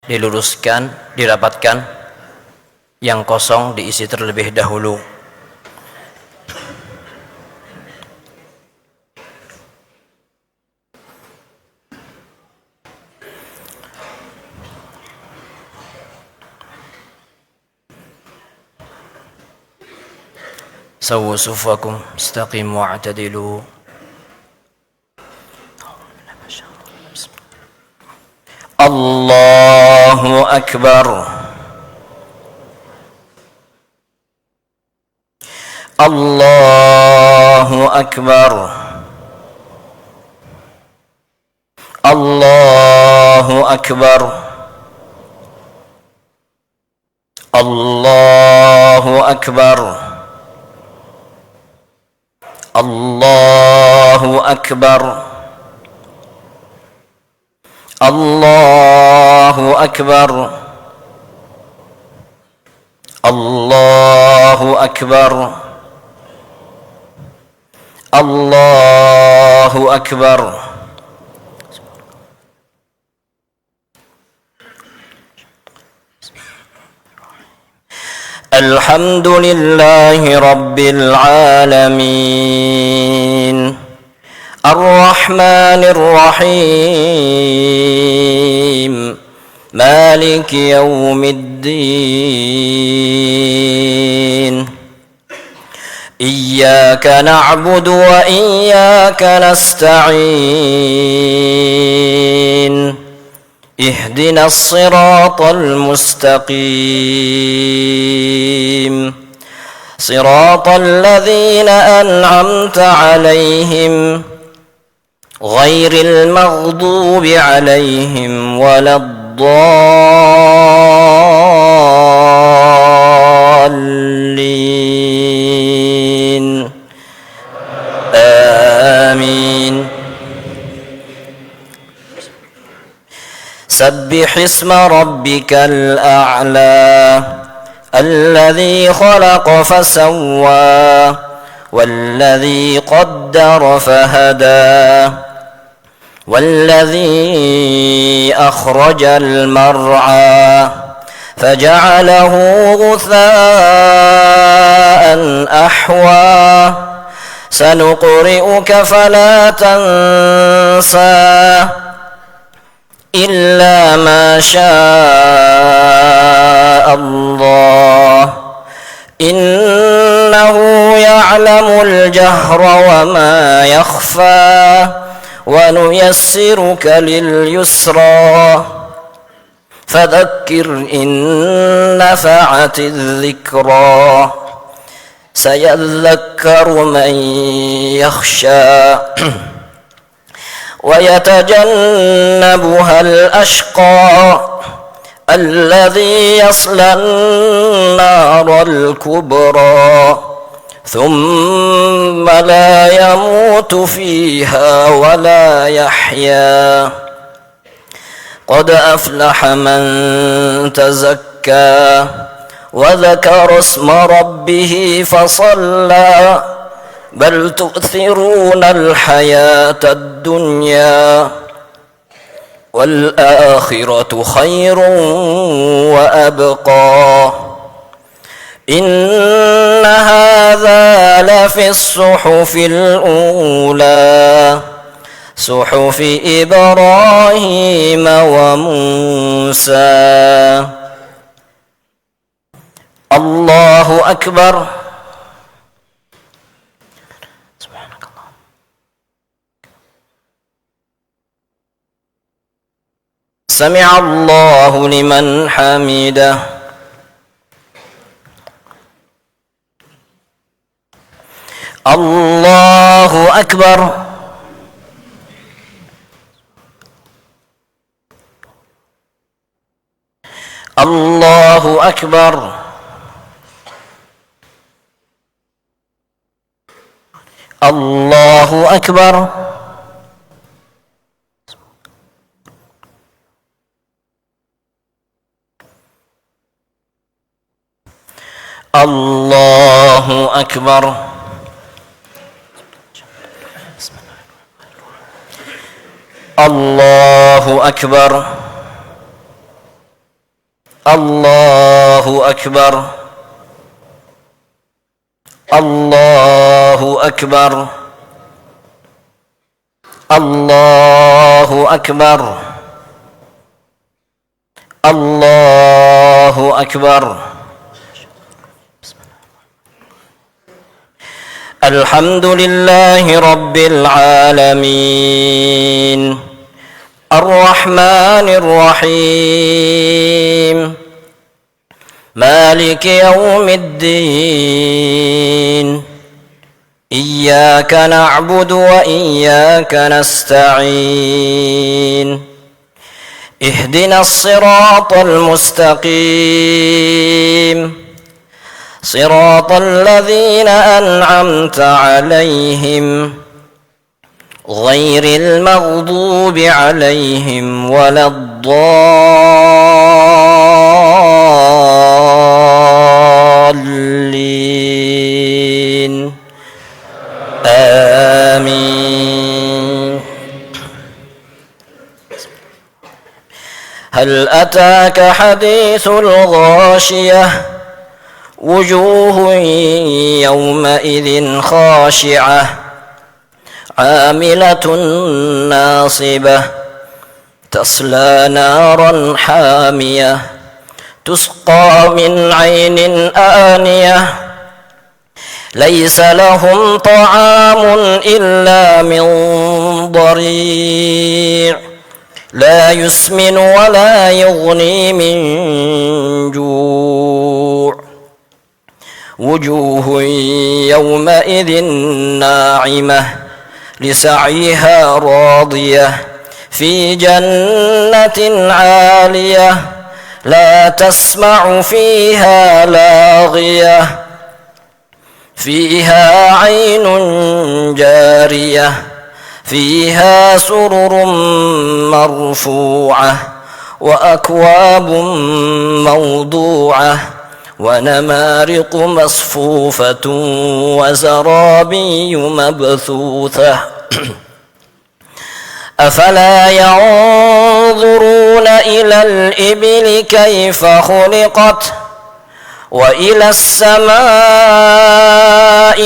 diluruskan, dirapatkan, yang kosong diisi terlebih dahulu. سووا صفوكم استقيموا واعتدلوا. الله أكبر. الله أكبر. الله أكبر. الله أكبر. الله أكبر. الله أكبر. الله أكبر. الله أكبر. الحمد لله رب العالمين الرحمن الرحيم مالك يوم الدين إياك نعبد وإياك نستعين اهدنا الصراط المستقيم صراط الذين أنعمت عليهم غير المغضوب عليهم ولا الضالين آمين. سبح اسم ربك الأعلى الذي خلق فسوى والذي قدر فهدى والذي أخرج المرعى فجعله غثاء أحوى سنقرئك فلا تنسى إلا ما شاء الله إنه يعلم الجهر وما يخفى ونيسرك لليسرى فذكر إن نفعت الذكرى سيذكر من يخشى ويتجنبها الأشقى الذي يصلى النار الكبرى ثم لا يموت فيها ولا يحيا قد أفلح من تزكى وذكر اسم ربه فصلى بل تؤثرون الحياة الدنيا والآخرة خير وأبقى إن هذا لفي الصحف الأولى صحف إبراهيم وموسى. الله أكبر. سمع الله لمن حمده. الله أكبر. الله أكبر. الله أكبر. الله أكبر. الله أكبر. الله أكبر الله أكبر الله أكبر الله أكبر. الحمد لله رب العالمين الرحمن الرحيم مالك يوم الدين إياك نعبد وإياك نستعين اهدنا الصراط المستقيم صراط الذين أنعمت عليهم غير المغضوب عليهم ولا الضالين آمين. هل أتاك حديث الغاشية وجوه يومئذ خاشعة عاملة ناصبة تصلى نارا حامية تسقى من عين آنية ليس لهم طعام إلا من ضريع لا يسمن ولا يغني من جوع وجوه يومئذ ناعمة لسعيها راضية في جنة عالية لا تسمع فيها لاغية فيها عين جارية فيها سرر مرفوعة وأكواب موضوعة ونمارق مصفوفة وزرابي مبثوثة أفلا ينظرون إلى الإبل كيف خلقت وإلى السماء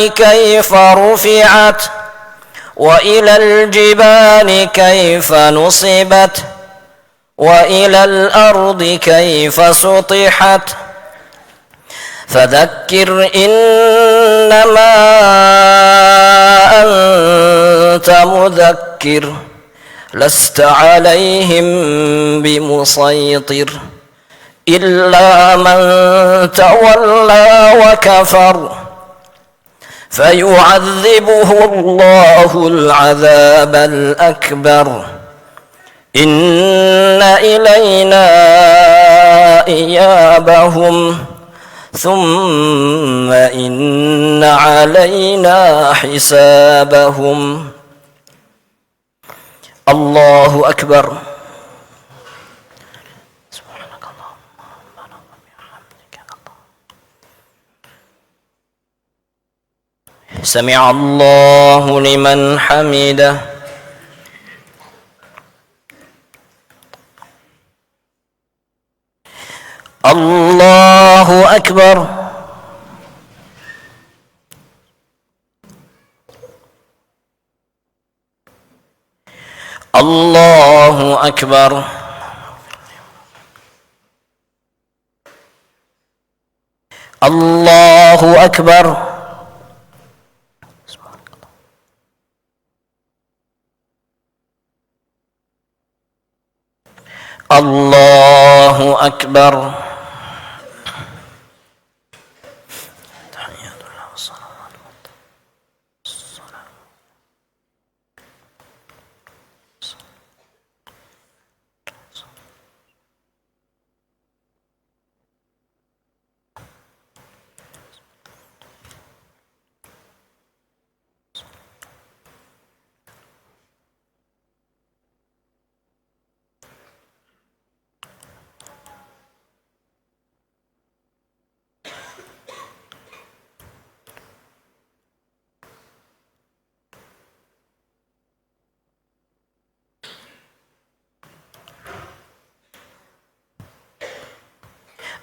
كيف رفعت وإلى الجبال كيف نصبت وإلى الأرض كيف سطحت فذكر إنما أنت مذكر لست عليهم بمسيطر إلا من تولى وكفر فيعذبه الله العذاب الأكبر إن إلينا إيابهم ثم إن علينا حسابهم. الله أكبر. سبحانك اللهم وبحمدك. سمع الله لمن حمده. الله أكبر. الله أكبر. الله أكبر. الله أكبر.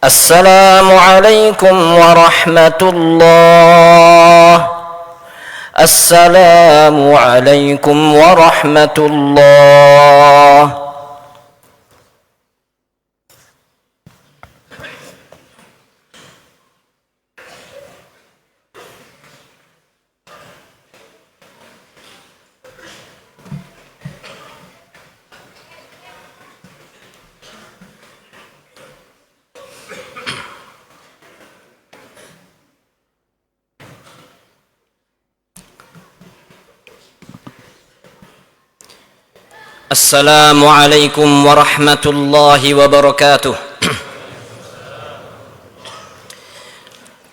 السلام عليكم ورحمة الله. السلام عليكم ورحمة الله. السلام عليكم ورحمة الله وبركاته.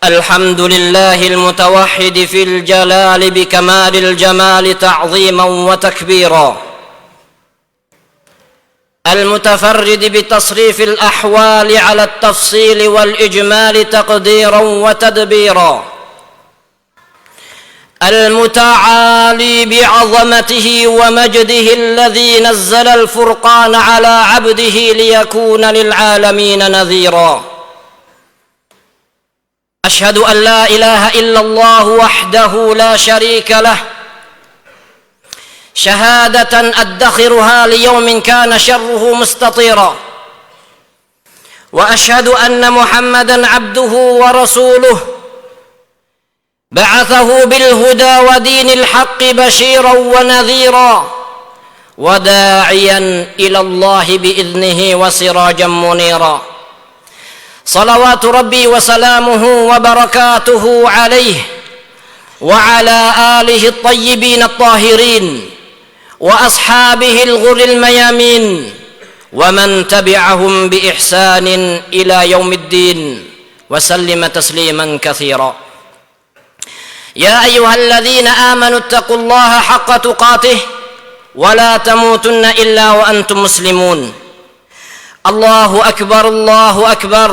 الحمد لله المتوحد في الجلال بكمال الجمال تعظيما وتكبيرا، المتفرد بتصريف الأحوال على التفصيل والإجمال تقديرا وتدبيرا، المتعالي بعظمته ومجده الذي نزل الفرقان على عبده ليكون للعالمين نذيرا. أشهد أن لا إله إلا الله وحده لا شريك له، شهادة أدخرها ليوم كان شره مستطيرا، وأشهد أن محمدا عبده ورسوله بعثه بالهدى ودين الحق بشيرا ونذيرا، وداعيا إلى الله بإذنه وسراجا منيرا. صلوات ربي وسلامه وبركاته عليه وعلى آله الطيبين الطاهرين وأصحابه الغر الميامين ومن تبعهم بإحسان إلى يوم الدين وسلم تسليما كثيرا. يا أيها الذين آمنوا اتقوا الله حق تقاته ولا تموتن إلا وأنتم مسلمون. الله أكبر الله أكبر،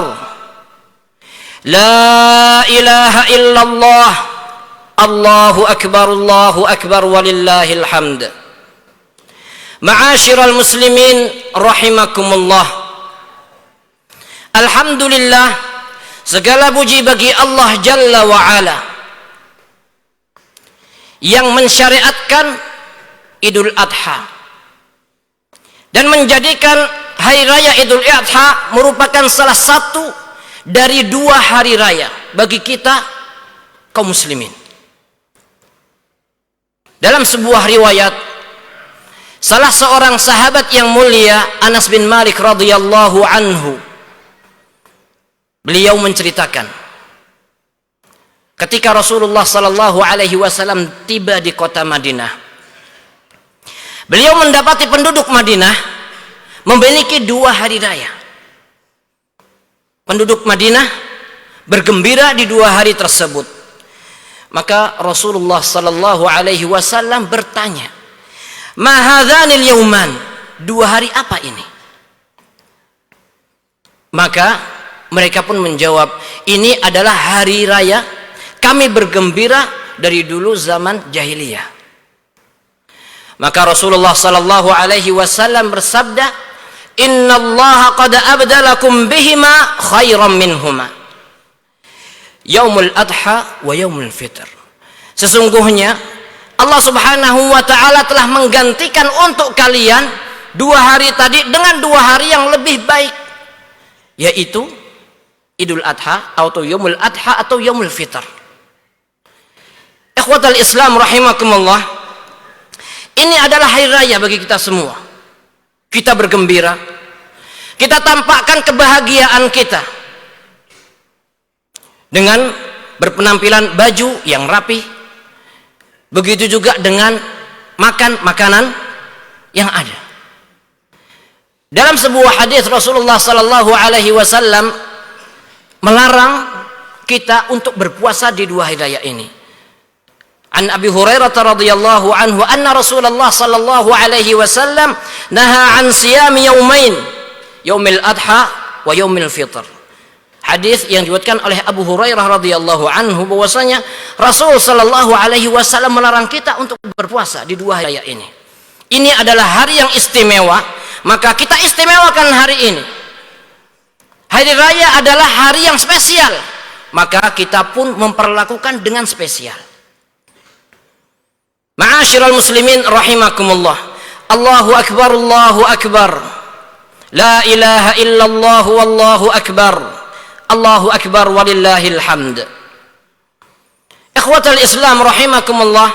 لا إله إلا الله، الله أكبر الله أكبر ولله الحمد. معاشر المسلمين رحمكم الله. Alhamdulillah, segala puji bagi Allah Jalla wa'ala yang mensyariatkan Idul Adha dan menjadikan hari raya Idul Adha merupakan salah satu dari dua hari raya bagi kita kaum muslimin. Dalam sebuah riwayat, salah seorang sahabat yang mulia, Anas bin Malik radhiyallahu anhu, beliau menceritakan ketika Rasulullah sallallahu alaihi wasallam tiba di kota Madinah, beliau mendapati penduduk Madinah memiliki dua hari raya. Penduduk Madinah bergembira di dua hari tersebut. Maka Rasulullah sallallahu alaihi wasallam bertanya, "Ma hadzanil yauman?" Dua hari apa ini? Maka mereka pun menjawab, "Ini adalah hari raya kami bergembira dari dulu zaman jahiliyah." Maka Rasulullah sallallahu alaihi wasallam bersabda, "Innallaha qad abdalakum bihima khairan minhuma, yaumul adha wa yaumul fitr." Sesungguhnya Allah Subhanahu wa taala telah menggantikan untuk kalian dua hari tadi dengan dua hari yang lebih baik, yaitu Idul Adha atau yaumul adha atau yaumul fitr. Ikhwatal Islam rahimakumullah, ini adalah hari raya bagi kita semua. Kita bergembira, kita tampakkan kebahagiaan kita dengan berpenampilan baju yang rapi, begitu juga dengan makan makanan yang ada. Dalam sebuah hadis Rasulullah sallallahu alaihi wasallam melarang kita untuk berpuasa di dua hari raya ini. An Abi Hurairah radhiyallahu anhu anna Rasulullah sallallahu alaihi wasallam naha an siyam yaumain, yaumil adha wa yaumil fitr. Hadis yang diriwayatkan oleh Abu Hurairah radhiyallahu anhu bahwasanya Rasul sallallahu alaihi wasallam melarang kita untuk berpuasa di dua hari raya ini. Ini adalah hari yang istimewa, maka kita istimewakan hari ini. Hari raya adalah hari yang spesial, maka kita pun memperlakukan dengan spesial. Ma'asyiral muslimin rahimakumullah. Allahu akbar, Allahu akbar. La ilaha illallah wallahu akbar. Allahu akbar walillahil hamd. Ikhwatal Islam rahimakumullah.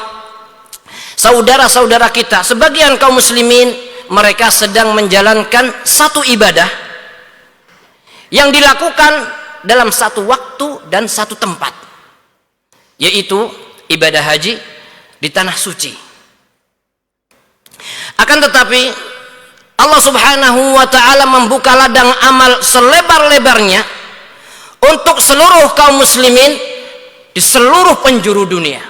Saudara-saudara kita, sebagian kaum muslimin, mereka sedang menjalankan satu ibadah yang dilakukan dalam satu waktu dan satu tempat, yaitu ibadah haji di tanah suci. Akan tetapi Allah subhanahu wa ta'ala membuka ladang amal selebar-lebarnya untuk seluruh kaum muslimin di seluruh penjuru dunia,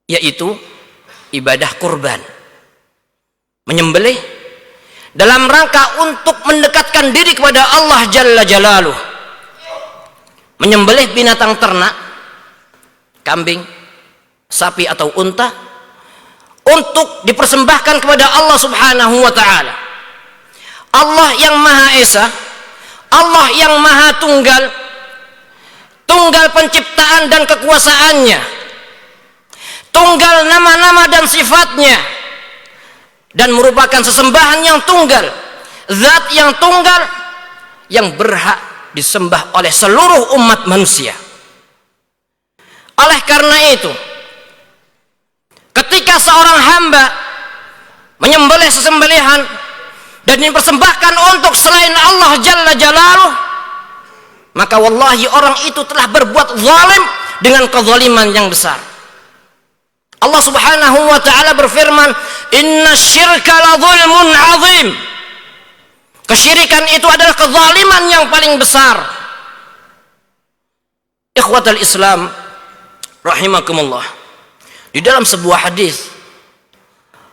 yaitu ibadah kurban, menyembelih dalam rangka untuk mendekatkan diri kepada Allah Jalla Jalaluh. Menyembelih binatang ternak, kambing, sapi atau unta, untuk dipersembahkan kepada Allah subhanahu wa ta'ala. Allah yang Maha Esa, Allah yang Maha Tunggal, tunggal penciptaan dan kekuasaannya, tunggal nama-nama dan sifatnya, dan merupakan sesembahan yang tunggal, zat yang tunggal yang berhak disembah oleh seluruh umat manusia. Oleh karena itu, ketika seorang hamba menyembelih sesembelihan dan dipersembahkan untuk selain Allah Jalla Jalaluh, maka wallahi orang itu telah berbuat zalim dengan kezaliman yang besar. Allah subhanahu wa ta'ala berfirman, inna syirka la zulmun azim. Kesyirikan itu adalah kezaliman yang paling besar. Ikhwatal Islam rahimakumullah, di dalam sebuah hadis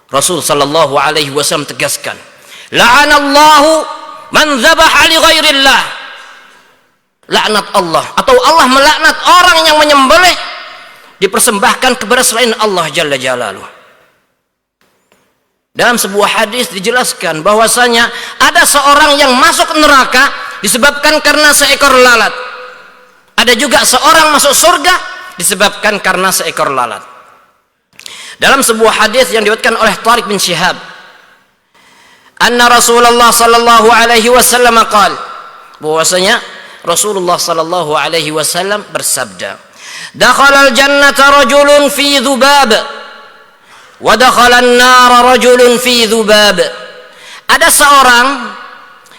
Rasul sallallahu alaihi wasallam tegaskan, la'anallahu man dzabaha li ghairillah. Laknat Allah, atau Allah melaknat orang yang menyembelih dipersembahkan kepada selain Allah Jalla Jalaluh. Dalam sebuah hadis dijelaskan bahwasanya ada seorang yang masuk neraka disebabkan karena seekor lalat. Ada juga seorang masuk surga disebabkan karena seekor lalat. Dalam sebuah hadis yang diriwayatkan oleh Tariq bin Syihab, anna Rasulullah sallallahu alaihi wasallam qala, bahwasanya Rasulullah sallallahu alaihi wasallam bersabda, dakhalal jannata rajulun fi dhubab wa dakhalan nar rajulun fi dhubab. Ada seorang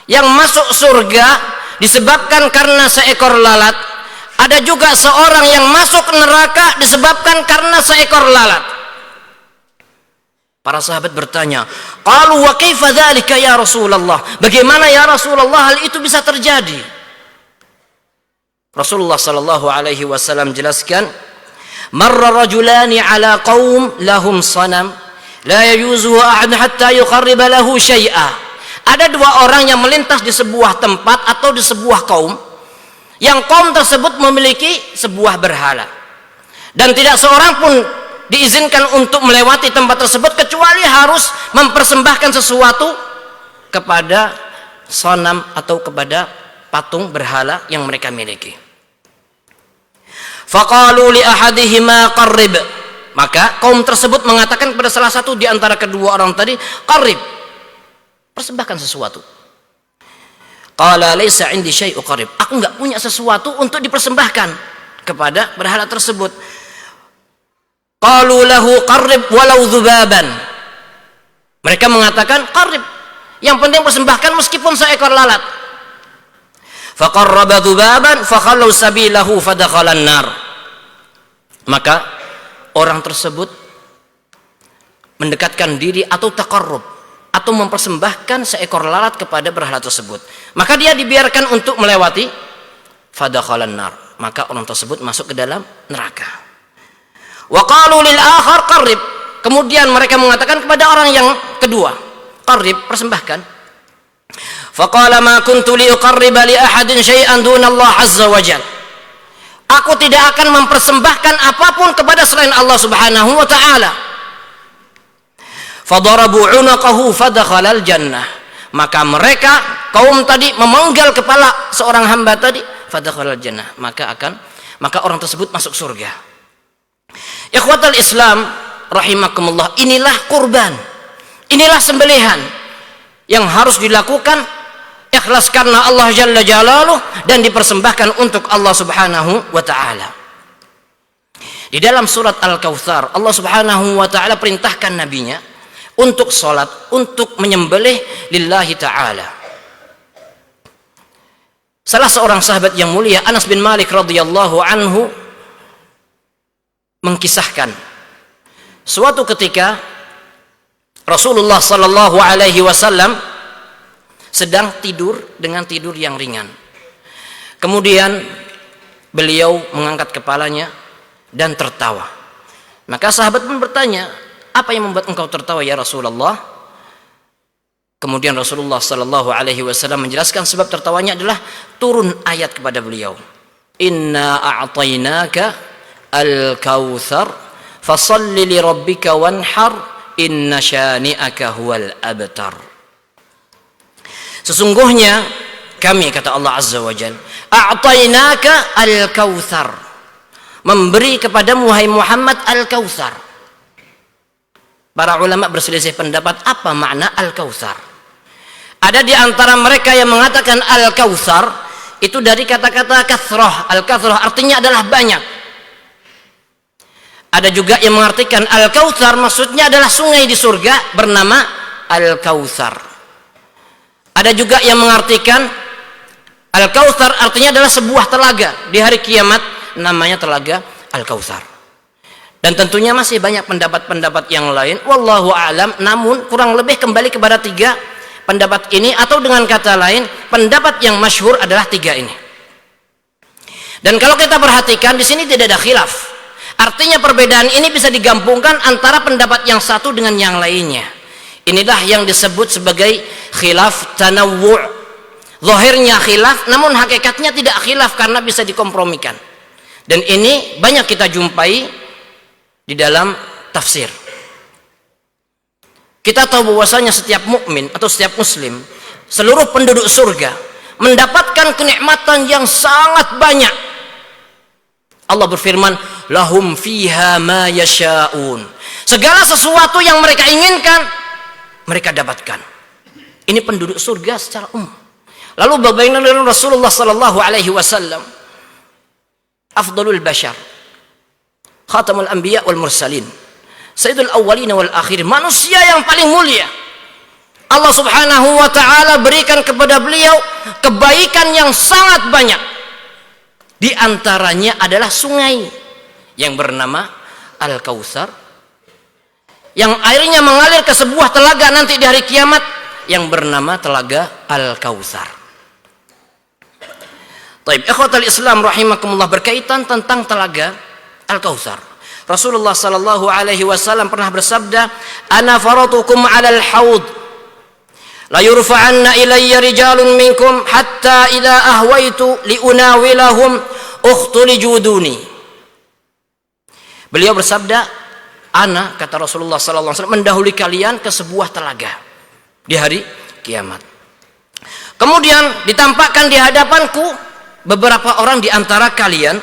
yang masuk surga disebabkan karena seekor lalat. Ada juga seorang yang masuk neraka disebabkan karena seekor lalat. Para sahabat bertanya, qalu wa kaifa dzalika ya Rasulullah? Bagaimana ya Rasulullah hal itu bisa terjadi? Rasulullah sallallahu alaihi wasallam jelaskan, marra rajulani ala qaum lahum sanam la yajuzu ahad hatta yuqarriba lahu syai'a. Ada dua orang yang melintas di sebuah tempat atau di sebuah kaum, yang kaum tersebut memiliki sebuah berhala, dan tidak seorang pun diizinkan untuk melewati tempat tersebut kecuali harus mempersembahkan sesuatu kepada sanam atau kepada patung berhala yang mereka miliki. Faqalu li ahadihima qarrib. Maka kaum tersebut mengatakan kepada salah satu di antara kedua orang tadi, qarrib, persembahkan sesuatu. Qala laisa indi syai'u qarrib. Aku enggak punya sesuatu untuk dipersembahkan kepada berhala tersebut. Qalu lahu qarrib walau dzubaban. Mereka mengatakan qarrib, yang penting persembahkan meskipun seekor lalat. Faqarraba dzubaban fakhallu sabilahu fadakhalan nar. Maka orang tersebut mendekatkan diri atau taqarrub atau mempersembahkan seekor lalat kepada berhala tersebut, maka dia dibiarkan untuk melewati fadakhalan nar, maka orang tersebut masuk ke dalam neraka. Wa qalu lil akhar qarrib. Kemudian mereka mengatakan kepada orang yang kedua, qarrib, persembahkan. Faqala ma kuntu li uqarriba li ahadin syai'an duna Allah azza wa jalla. Aku tidak akan mempersembahkan apapun kepada selain Allah Subhanahu wa taala. Fadarabu 'unaqahu fadakhalal jannah. Maka mereka kaum tadi memenggal kepala seorang hamba tadi, fadakhalal jannah, maka orang tersebut masuk surga. Ikhwatal Islam rahimakumullah, inilah kurban, inilah sembelihan yang harus dilakukan ikhlas karena Allah Jalla Jalaluh dan dipersembahkan untuk Allah Subhanahu wa taala. Di dalam surat Al-Kautsar, Allah Subhanahu wa taala perintahkan nabinya untuk salat, untuk menyembelih lillahi taala. Salah seorang sahabat yang mulia, Anas bin Malik radhiyallahu anhu, mengkisahkan suatu ketika Rasulullah sallallahu alaihi wasallam sedang tidur dengan tidur yang ringan. Kemudian beliau mengangkat kepalanya dan tertawa. Maka sahabat pun bertanya, apa yang membuat engkau tertawa ya Rasulullah? Kemudian Rasulullah sallallahu alaihi wasallam menjelaskan sebab tertawanya adalah turun ayat kepada beliau. Inna a'tainaka al-kautsar fashalli li rabbika wanhar inna syani'aka huwal abtar. Sesungguhnya kami, kata Allah Azza wa Jalla, a'tainaka al-kautsar, memberi kepadamu wahai Muhammad al-kautsar. Para ulama berselisih pendapat apa makna al-kautsar. Ada di antara mereka yang mengatakan al-kautsar itu dari kata-kata kathrah. Al-kathrah artinya adalah banyak. Ada juga yang mengartikan al-kautsar maksudnya adalah sungai di surga bernama al-kautsar. Ada juga yang mengartikan al-kautsar artinya adalah sebuah telaga di hari kiamat, namanya telaga al-kautsar. Dan tentunya masih banyak pendapat-pendapat yang lain, wallahu a'lam, namun kurang lebih kembali kepada 3 pendapat ini, atau dengan kata lain pendapat yang masyhur adalah 3 ini. Dan kalau kita perhatikan di sini tidak ada khilaf. Artinya perbedaan ini bisa digabungkan antara pendapat yang satu dengan yang lainnya. Inilah yang disebut sebagai khilaf tanawwu'. Zahirnya khilaf, namun hakikatnya tidak khilaf karena bisa dikompromikan. Dan ini banyak kita jumpai di dalam tafsir. Kita tahu bahwasanya setiap mukmin atau setiap muslim, seluruh penduduk surga mendapatkan kenikmatan yang sangat banyak. Allah berfirman, lahum fiha ma yasha'un. Segala sesuatu yang mereka inginkan, mereka dapatkan. Ini penduduk surga secara umum. Lalu bagaimana dengan Rasulullah sallallahu alaihi wasallam? Afdalul bashar, khatamul anbiya wal mursalin, sayyidul awwalin wal akhirin, manusia yang paling mulia. Allah Subhanahu wa taala berikan kepada beliau kebaikan yang sangat banyak. Di antaranya adalah sungai yang bernama Al-Kautsar, yang airnya mengalir ke sebuah telaga nanti di hari kiamat yang bernama telaga Al-Kautsar. Taib, ikhwatal Islam rahimakumullah, berkaitan tentang telaga Al-Kautsar, Rasulullah sallallahu alaihi wasallam pernah bersabda, ana faratukum 'alal haud la yurfa'anna ilayya rijalun minkum hatta idza ahwaitu liunawilahum ukhtulijuduni. Beliau bersabda, ana, kata Rasulullah sallallahu alaihi wasallam, mendahului kalian ke sebuah telaga di hari kiamat. Kemudian ditampakkan di hadapanku beberapa orang di antara kalian,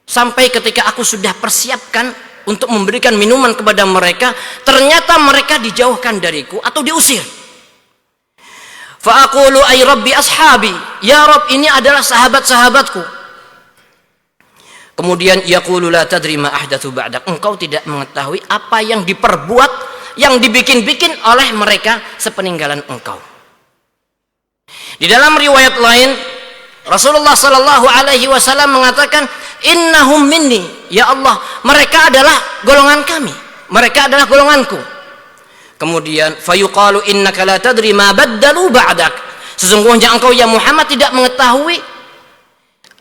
sampai ketika aku sudah persiapkan untuk memberikan minuman kepada mereka, ternyata mereka dijauhkan dariku atau diusir. Fa aqulu ay rabbi ashabi, ya Rabb, ini adalah sahabat-sahabatku. Kemudian yaqulu la tadri ma ahdatsu ba'dak, engkau tidak mengetahui apa yang diperbuat, yang dibikin-bikin oleh mereka sepeninggalan engkau. Di dalam riwayat lain Rasulullah sallallahu alaihi wasallam mengatakan, innahum minni, ya Allah, mereka adalah golongan kami, mereka adalah golonganku. Kemudian fayuqalu innaka la tadri ma baddalu ba'dak, sesungguhnya engkau ya Muhammad tidak mengetahui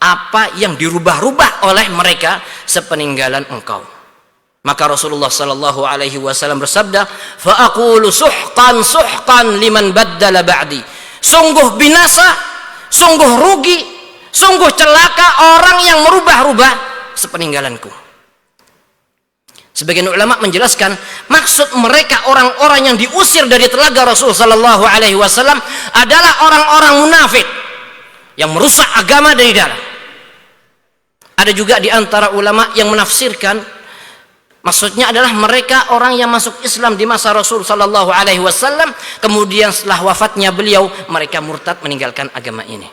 apa yang dirubah-rubah oleh mereka sepeninggalan engkau. Maka Rasulullah sallallahu alaihi wasallam bersabda, fa aqulu suhqan suhqan liman baddala ba'di, sungguh binasa, sungguh rugi, sungguh celaka orang yang merubah-rubah sepeninggalanku. Sebagian ulama menjelaskan maksud mereka orang-orang yang diusir dari telaga Rasul sallallahu alaihi wasallam adalah orang-orang munafik yang merusak agama dari dalam. Ada juga di antara ulama yang menafsirkan maksudnya adalah mereka orang yang masuk Islam di masa Rasul sallallahu alaihi wasallam, kemudian setelah wafatnya beliau mereka murtad meninggalkan agama ini.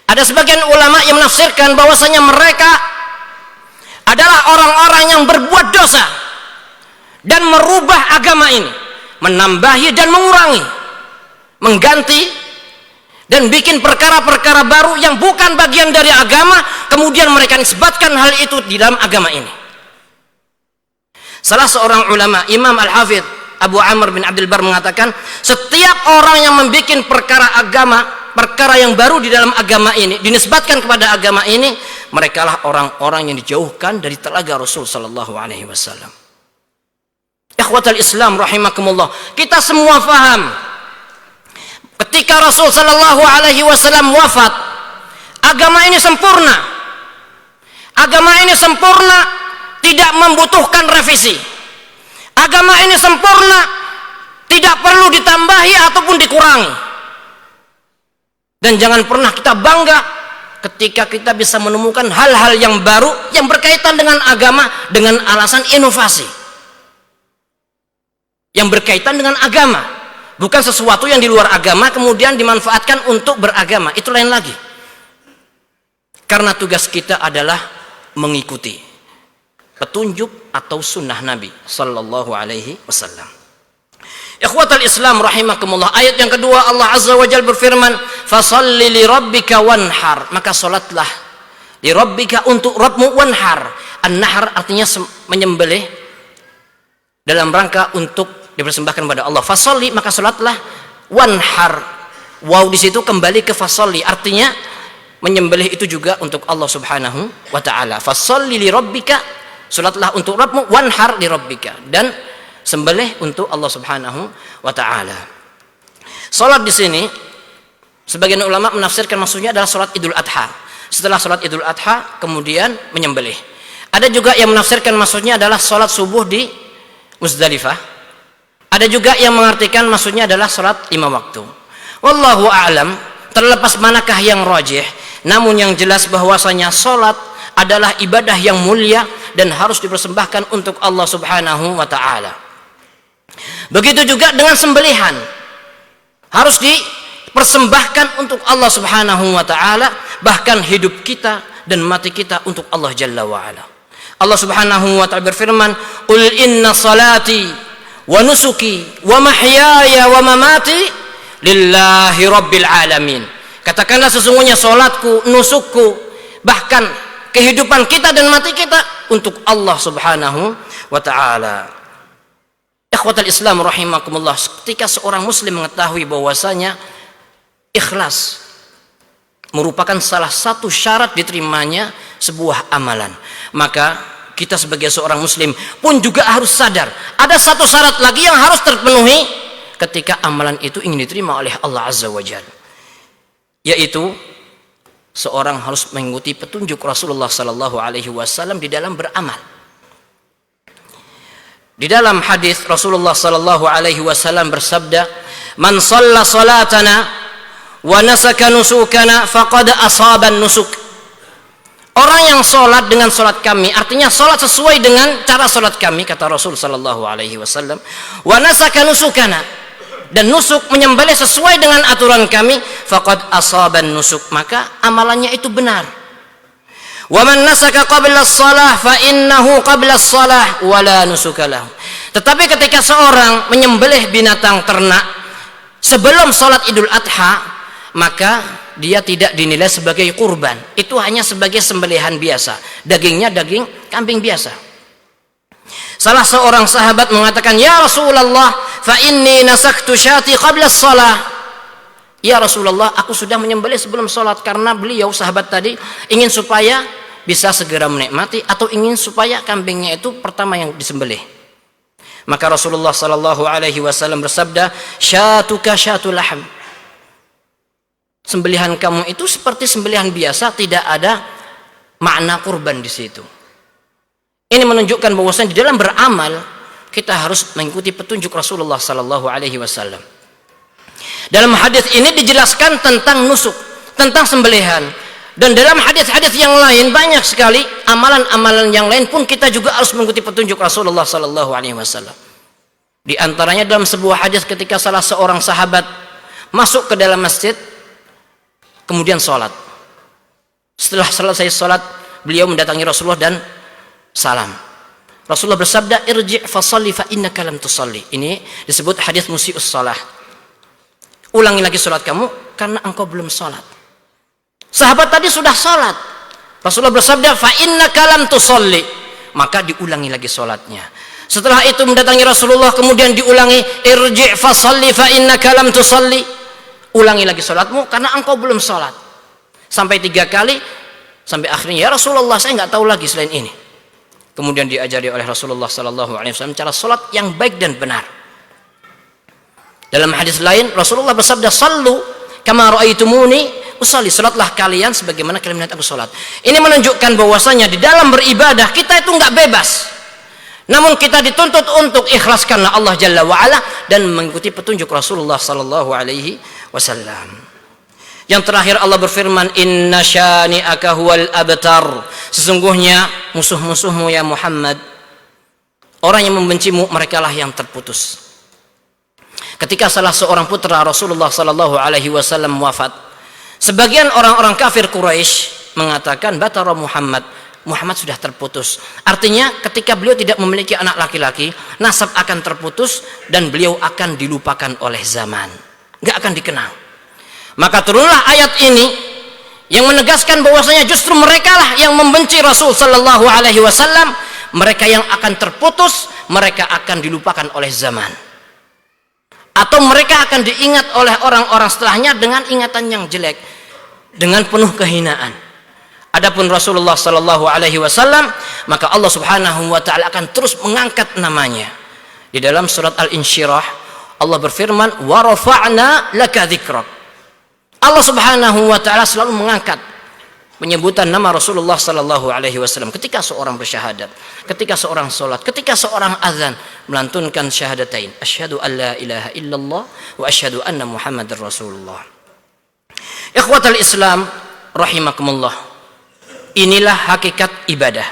Ada sebagian ulama yang menafsirkan bahwasanya mereka adalah orang-orang yang berbuat dosa dan merubah agama ini, menambahi dan mengurangi, mengganti dan bikin perkara-perkara baru yang bukan bagian dari agama, kemudian mereka nisbatkan hal itu di dalam agama ini. Salah seorang ulama, Imam Al-Hafidh Abu Amr bin Abdul Bar mengatakan, setiap orang yang membuat perkara agama, perkara yang baru di dalam agama ini, dinisbatkan kepada agama ini, mereka lah orang-orang yang dijauhkan dari telaga Rasul sallallahu alaihi wasallam. Ikhwatal Islam rahimakumullah, kita semua faham ketika Rasul sallallahu alaihi wasallam wafat, agama ini sempurna. Agama ini sempurna, tidak membutuhkan revisi. Agama ini sempurna, tidak perlu ditambahi ataupun dikurangi. Dan jangan pernah kita bangga ketika kita bisa menemukan hal-hal yang baru yang berkaitan dengan agama dengan alasan inovasi. Yang berkaitan dengan agama, bukan sesuatu yang di luar agama kemudian dimanfaatkan untuk beragama, itu lain lagi. Karena tugas kita adalah mengikuti petunjuk atau sunnah Nabi sallallahu alaihi wasallam. Ikhwatal Islam rahimakumullah, ayat yang kedua Allah Azza wa Jalla berfirman, "Fasholli li rabbika wanhar." Maka salatlah li rabbika untuk Rabbmu, wanhar. An-nahr artinya menyembelih dalam rangka untuk dipersembahkan kepada Allah. Fasholli, maka salatlah, wanhar. Waw di situ kembali ke fasholli, artinya menyembelih itu juga untuk Allah Subhanahu wa taala. Fasholli li rabbika, salatlah untuk Rabbmu, wanhar li rabbika, dan sembelih untuk Allah Subhanahu wa taala. Salat di sini sebagian ulama menafsirkan maksudnya adalah salat Idul Adha. Setelah salat Idul Adha kemudian menyembelih. Ada juga yang menafsirkan maksudnya adalah salat subuh di Muzdalifah. Ada juga yang mengartikan maksudnya adalah salat 5 waktu. Wallahu a'lam, terlepas manakah yang rajih, namun yang jelas bahwasanya salat adalah ibadah yang mulia dan harus dipersembahkan untuk Allah Subhanahu wa taala. Begitu juga dengan sembelihan, harus dipersembahkan untuk Allah Subhanahu wa taala, bahkan hidup kita dan mati kita untuk Allah Jalla wa ala. Allah Subhanahu wa taala berfirman, "Qul inna salati wa nusuki wa mahyaya wa mamati lillahi rabbil alamin." Katakanlah sesungguhnya salatku, nusukku, bahkan kehidupan kita dan mati kita untuk Allah Subhanahu wa taala. Ikhwatal Islam rahimakumullah, ketika seorang muslim mengetahui bahwasanya ikhlas merupakan salah satu syarat diterimanya sebuah amalan, maka kita sebagai seorang muslim pun juga harus sadar ada satu syarat lagi yang harus terpenuhi ketika amalan itu ingin diterima oleh Allah Azza wa Jalla, yaitu seorang harus mengikuti petunjuk Rasulullah sallallahu alaihi wasallam di dalam beramal. Di dalam hadis Rasulullah sallallahu alaihi wasallam bersabda, "Man shalla salatana wa nasaka nusukana faqad asaba nusuk." Orang yang salat dengan salat kami, artinya salat sesuai dengan cara salat kami, kata Rasul sallallahu alaihi wasallam, "Wa nasaka nusukana," dan nusuk menyembelih sesuai dengan aturan kami, faqad asaba nusuk, maka amalannya itu benar. Wa man nasaka qabla as-shalah fa innahu qabla as-shalah wa la nusuka lahu. Tetapi ketika seorang menyembelih binatang ternak sebelum salat Idul Adha, maka dia tidak dinilai sebagai kurban. Itu hanya sebagai sembelihan biasa. Dagingnya daging kambing biasa. Salah seorang sahabat mengatakan, "Ya Rasulullah, fa inni nasaktu syati qabla as-shalah." Ya Rasulullah, aku sudah menyembelih sebelum sholat, karena beliau sahabat tadi ingin supaya bisa segera menikmati, atau ingin supaya kambingnya itu pertama yang disembelih. Maka Rasulullah sallallahu alaihi wasallam bersabda, "Syatuka syatul lahm." Sembelihan kamu itu seperti sembelihan biasa, tidak ada makna kurban di situ. Ini menunjukkan bahwasanya di dalam beramal kita harus mengikuti petunjuk Rasulullah sallallahu alaihi wasallam. Dalam hadis ini dijelaskan tentang nusuk, tentang sembelihan. Dan dalam hadis-hadis yang lain banyak sekali amalan-amalan yang lain pun kita juga harus mengikuti petunjuk Rasulullah sallallahu alaihi wasallam. Di antaranya dalam sebuah hadis ketika salah seorang sahabat masuk ke dalam masjid kemudian sholat. Setelah selesai sholat beliau mendatangi Rasulullah dan salam. Rasulullah bersabda, irji' fasalli fa innaka lam tusalli. Ini disebut hadis musii'us shalah. Ulangi lagi sholat kamu karena engkau belum sholat. Sahabat tadi sudah sholat. Rasulullah bersabda, fa innaka lam tusalli. Maka diulangi lagi sholatnya. Setelah itu mendatangi Rasulullah kemudian diulangi, irji' fasalli fa innaka lam tusalli. Ulangi lagi sholatmu karena engkau belum sholat. Sampai 3 kali, sampai akhirnya, ya Rasulullah saya nggak tahu lagi selain ini. Kemudian diajari oleh Rasulullah sallallahu alaihi wasallam cara salat yang baik dan benar. Dalam hadis lain Rasulullah bersabda, "Shallu kama raaitumuni usalli." Salatlah kalian sebagaimana kalian melihat aku salat. Ini menunjukkan bahwasanya di dalam beribadah kita itu enggak bebas. Namun kita dituntut untuk ikhlas karena Allah Jalla wa Ala dan mengikuti petunjuk Rasulullah sallallahu alaihi wasallam. Yang terakhir Allah berfirman, inna syani'aka huwal abtar. Sesungguhnya musuh-musuhmu ya Muhammad, orang yang membencimu, merekalah yang terputus. Ketika salah seorang putra Rasulullah sallallahu alaihi wasallam wafat, sebagian orang-orang kafir Quraisy mengatakan batara Muhammad, Muhammad sudah terputus. Artinya ketika beliau tidak memiliki anak laki-laki, nasab akan terputus dan beliau akan dilupakan oleh zaman, enggak akan dikenal. Maka turunlah ayat ini yang menegaskan bahwasanya justru merekalah yang membenci Rasul sallallahu alaihi wasallam, mereka yang akan terputus, mereka akan dilupakan oleh zaman. Atau mereka akan diingat oleh orang-orang setelahnya dengan ingatan yang jelek, dengan penuh kehinaan. Adapun Rasulullah sallallahu alaihi wasallam, maka Allah Subhanahu wa taala akan terus mengangkat namanya. Di dalam surat Al-Insyirah Allah berfirman, "Wa rafa'na laka dzikrak." Allah Subhanahu wa taala selalu mengangkat penyebutan nama Rasulullah sallallahu alaihi wasallam ketika seorang bersyahadat, ketika seorang salat, ketika seorang azan melantunkan syahadatain, asyhadu an la ilaha illallah wa asyhadu anna Muhammadar Rasulullah. Ikhwatal Islam rahimakumullah. Inilah hakikat ibadah.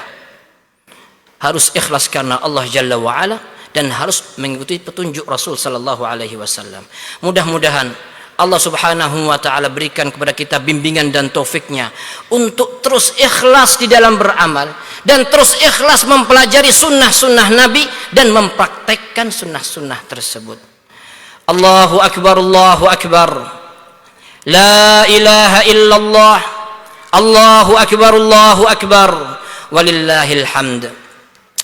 Harus ikhlas karena Allah Jalla wa Ala dan harus mengikuti petunjuk Rasul sallallahu alaihi wasallam. Mudah-mudahan Allah Subhanahu wa taala berikan kepada kita bimbingan dan taufiknya untuk terus ikhlas di dalam beramal dan terus ikhlas mempelajari sunnah-sunnah Nabi dan mempraktekkan sunnah-sunnah tersebut. Allahu akbar, Allahu akbar. La ilaha illallah. Allahu akbar, Allahu akbar. Walillahil hamd.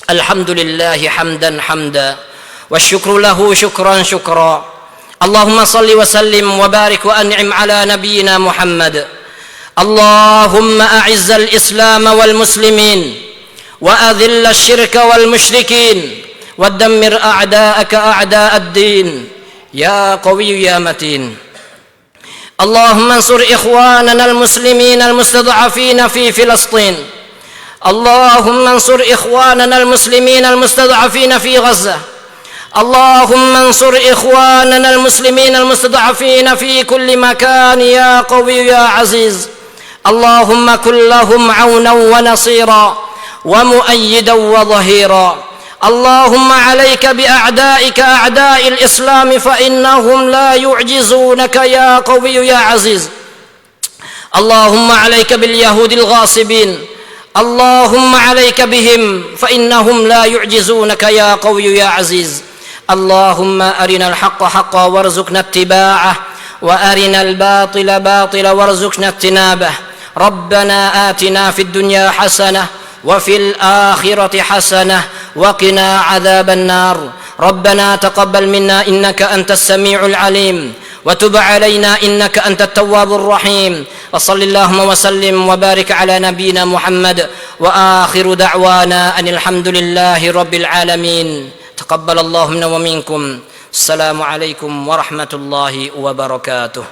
Alhamdulillahi hamdan hamda wa syukru lahu syukran syukra. اللهم صل وسلم وبارك وأنعم على نبينا محمد. اللهم أعز الإسلام والمسلمين وأذل الشرك والمشركين ودمر أعداءك أعداء الدين يا قوي يا متين. اللهم انصر إخواننا المسلمين المستضعفين في فلسطين. اللهم انصر إخواننا المسلمين المستضعفين في غزة. اللهم انصر إخواننا المسلمين المستضعفين في كل مكان يا قوي يا عزيز. اللهم كن لهم عونا ونصيرا ومؤيدا وظهيرا. اللهم عليك بأعدائك أعداء الإسلام فإنهم لا يعجزونك يا قوي يا عزيز. اللهم عليك باليهود الغاصبين. اللهم عليك بهم فإنهم لا يعجزونك يا قوي يا عزيز. اللهم أرنا الحق حقا وارزقنا اتباعه وأرنا الباطل باطلا وارزقنا اجتنابه. ربنا آتنا في الدنيا حسنة وفي الآخرة حسنة وقنا عذاب النار. ربنا تقبل منا إنك أنت السميع العليم وتب علينا إنك أنت التواب الرحيم. وصل اللهم وسلم وبارك على نبينا محمد وآخر دعوانا أن الحمد لله رب العالمين. تقبل الله منا ومنكم. السلام عليكم ورحمة الله وبركاته.